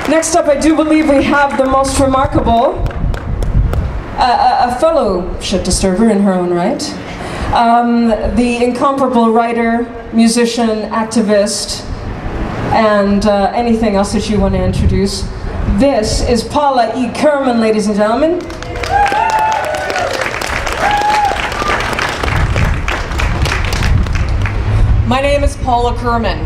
Next up, I do believe we have the most remarkable, a fellowship disturber in her own right, the incomparable writer, musician, activist, and anything else that you want to introduce. This is Paula E. Kirman, ladies and gentlemen. My name is Paula Kirman.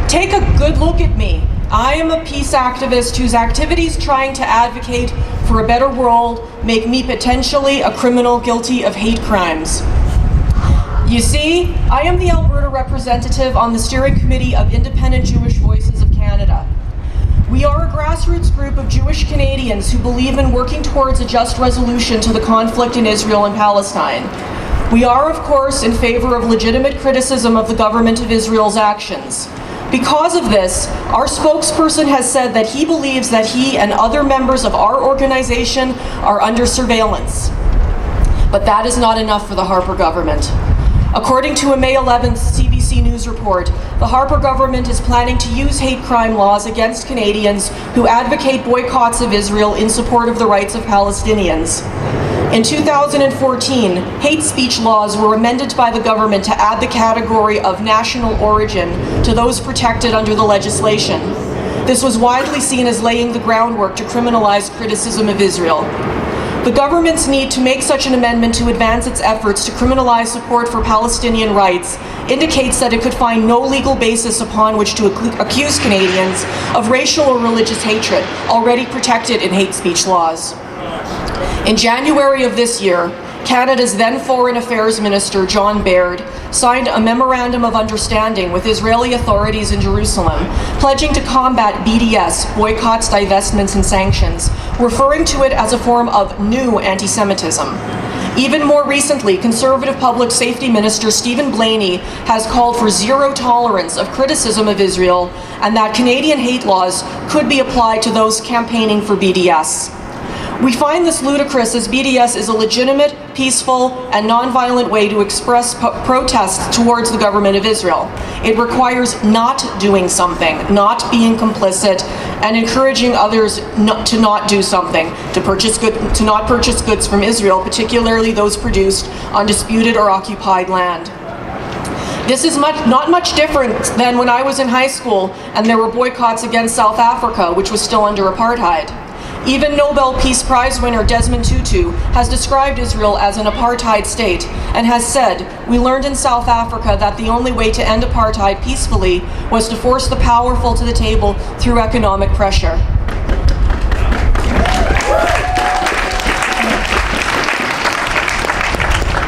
Take a good look at me. I am a peace activist whose activities trying to advocate for a better world make me potentially a criminal guilty of hate crimes. You see, I am the Alberta representative on the steering committee of Independent Jewish Voices of Canada. We are a grassroots group of Jewish Canadians who believe in working towards a just resolution to the conflict in Israel and Palestine. We are, of course, in favor of legitimate criticism of the government of Israel's actions. Because of this, our spokesperson has said that he believes that he and other members of our organization are under surveillance. But that is not enough for the Harper government. According to a May 11th CBC News report, the Harper government is planning to use hate crime laws against Canadians who advocate boycotts of Israel in support of the rights of Palestinians. In 2014, hate speech laws were amended by the government to add the category of national origin to those protected under the legislation. This was widely seen as laying the groundwork to criminalize criticism of Israel. The government's need to make such an amendment to advance its efforts to criminalize support for Palestinian rights indicates that it could find no legal basis upon which to accuse Canadians of racial or religious hatred, already protected in hate speech laws. In January of this year, Canada's then Foreign Affairs Minister, John Baird, signed a memorandum of understanding with Israeli authorities in Jerusalem, pledging to combat BDS, boycotts, divestments, and sanctions, referring to it as a form of new anti-Semitism. Even more recently, Conservative Public Safety Minister Stephen Blaney has called for zero tolerance of criticism of Israel and that Canadian hate laws could be applied to those campaigning for BDS. We find this ludicrous as BDS is a legitimate, peaceful, and nonviolent way to express protest towards the government of Israel. It requires not doing something, not being complicit, and encouraging others to not do something, to not purchase goods from Israel, particularly those produced on disputed or occupied land. This is not much different than when I was in high school and there were boycotts against South Africa, which was still under apartheid. Even Nobel Peace Prize winner Desmond Tutu has described Israel as an apartheid state and has said, "We learned in South Africa that the only way to end apartheid peacefully was to force the powerful to the table through economic pressure."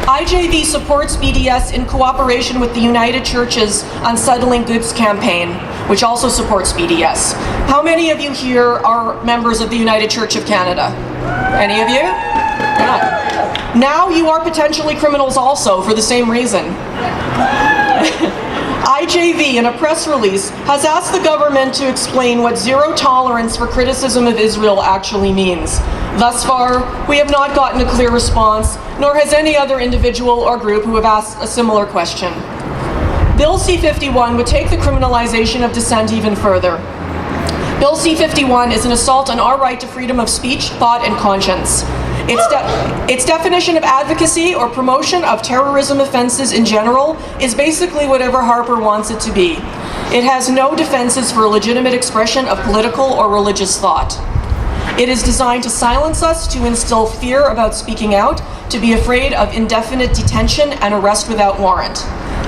IJV supports BDS in cooperation with the United Church's Unsettling Goods campaign, which also supports BDS. How many of you here are members of the United Church of Canada? Any of you? Yeah. Now you are potentially criminals also for the same reason. IJV, in a press release, has asked the government to explain what zero tolerance for criticism of Israel actually means. Thus far, we have not gotten a clear response, nor has any other individual or group who have asked a similar question. Bill C-51 would take the criminalization of dissent even further. Bill C-51 is an assault on our right to freedom of speech, thought, and conscience. Its definition of advocacy or promotion of terrorism offenses in general is basically whatever Harper wants it to be. It has no defenses for a legitimate expression of political or religious thought. It is designed to silence us, to instill fear about speaking out, to be afraid of indefinite detention and arrest without warrant.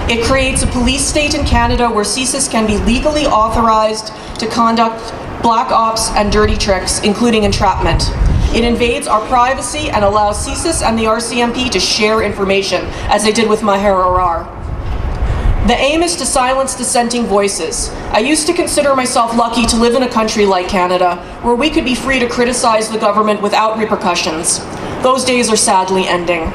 It creates a police state in Canada where CSIS can be legally authorized to conduct black ops and dirty tricks, including entrapment. It invades our privacy and allows CSIS and the RCMP to share information, as they did with Maher Arar. The aim is to silence dissenting voices. I used to consider myself lucky to live in a country like Canada, where we could be free to criticize the government without repercussions. Those days are sadly ending.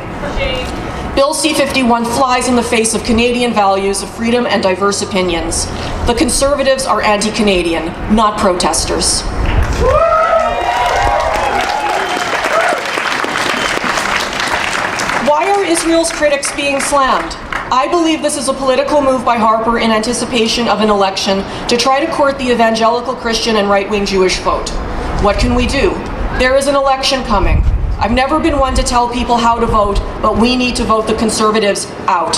Bill C-51 flies in the face of Canadian values of freedom and diverse opinions. The Conservatives are anti-Canadian, not protesters. Why are Israel's critics being slammed? I believe this is a political move by Harper in anticipation of an election to try to court the evangelical Christian and right-wing Jewish vote. What can we do? There is an election coming. I've never been one to tell people how to vote, but we need to vote the Conservatives out.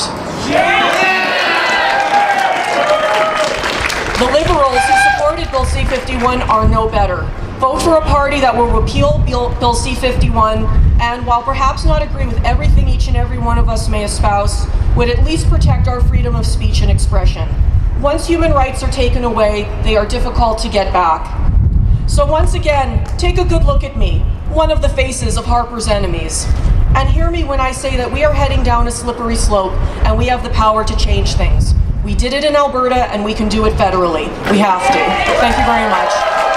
The Liberals who supported Bill C-51 are no better. Vote for a party that will repeal Bill C-51 and, while perhaps not agree with everything each and every one of us may espouse, would at least protect our freedom of speech and expression. Once human rights are taken away, they are difficult to get back. So once again, take a good look at me, one of the faces of Harper's enemies, and hear me when I say that we are heading down a slippery slope and we have the power to change things. We did it in Alberta and we can do it federally. We have to. Thank you very much.